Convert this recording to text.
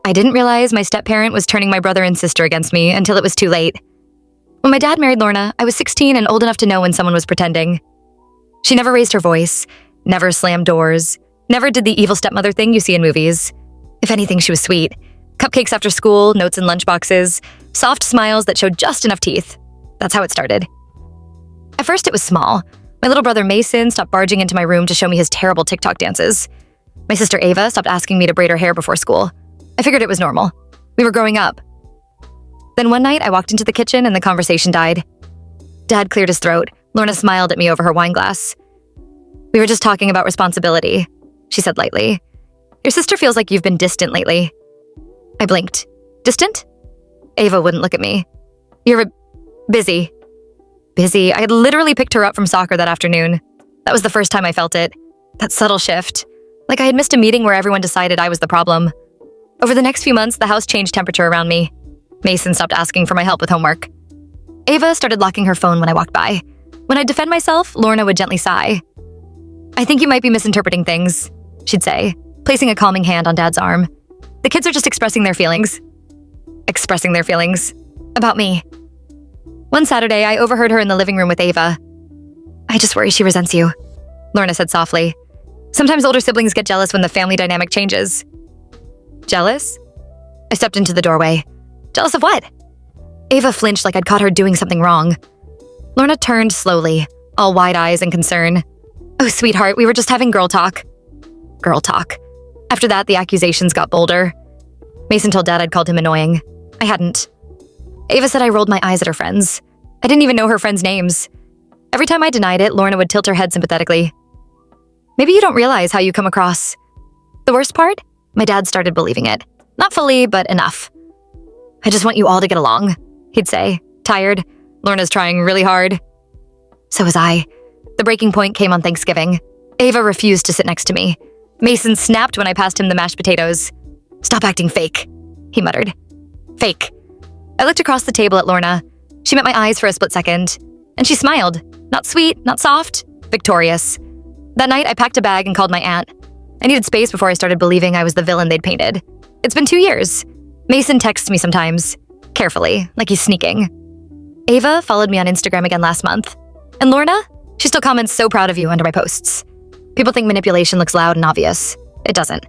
I didn't realize my step-parent was turning my brother and sister against me until it was too late. When my dad married Lorna, I was 16 and old enough to know when someone was pretending. She never raised her voice, never slammed doors, never did the evil stepmother thing you see in movies. If anything, she was sweet. Cupcakes after school, notes in lunchboxes, soft smiles that showed just enough teeth. That's how it started. At first, it was small. My little brother Mason stopped barging into my room to show me his terrible TikTok dances. My sister Ava stopped asking me to braid her hair before school. I figured it was normal. We were growing up. Then one night, I walked into the kitchen and the conversation died. Dad cleared his throat. Lorna smiled at me over her wine glass. "We were just talking about responsibility," she said lightly. "Your sister feels like you've been distant lately." I blinked. Distant? Ava wouldn't look at me. "You're busy." Busy? I had literally picked her up from soccer that afternoon. That was the first time I felt it. That subtle shift. Like I had missed a meeting where everyone decided I was the problem. Over the next few months, the house changed temperature around me. Mason stopped asking for my help with homework. Ava started locking her phone when I walked by. When I'd defend myself, Lorna would gently sigh. "I think you might be misinterpreting things," she'd say, placing a calming hand on Dad's arm. "The kids are just expressing their feelings." Expressing their feelings. About me. One Saturday, I overheard her in the living room with Ava. "I just worry she resents you," Lorna said softly. "Sometimes older siblings get jealous when the family dynamic changes." Jealous? I stepped into the doorway. Jealous of what? Ava flinched like I'd caught her doing something wrong. Lorna turned slowly, all wide eyes and concern. "Oh, sweetheart, we were just having girl talk." Girl talk. After that, the accusations got bolder. Mason told Dad I'd called him annoying. I hadn't. Ava said I rolled my eyes at her friends. I didn't even know her friends' names. Every time I denied it, Lorna would tilt her head sympathetically. "Maybe you don't realize how you come across." The worst part? My dad started believing it. Not fully, but enough. "I just want you all to get along," he'd say. "Tired. Lorna's trying really hard." So was I. The breaking point came on Thanksgiving. Ava refused to sit next to me. Mason snapped when I passed him the mashed potatoes. "Stop acting fake," he muttered. Fake. I looked across the table at Lorna. She met my eyes for a split second, and she smiled. Not sweet, not soft, victorious. That night, I packed a bag and called my aunt. I needed space before I started believing I was the villain they'd painted. It's been 2 years. Mason texts me sometimes, carefully, like he's sneaking. Ava followed me on Instagram again last month. And Lorna? She still comments "so proud of you" under my posts. People think manipulation looks loud and obvious. It doesn't.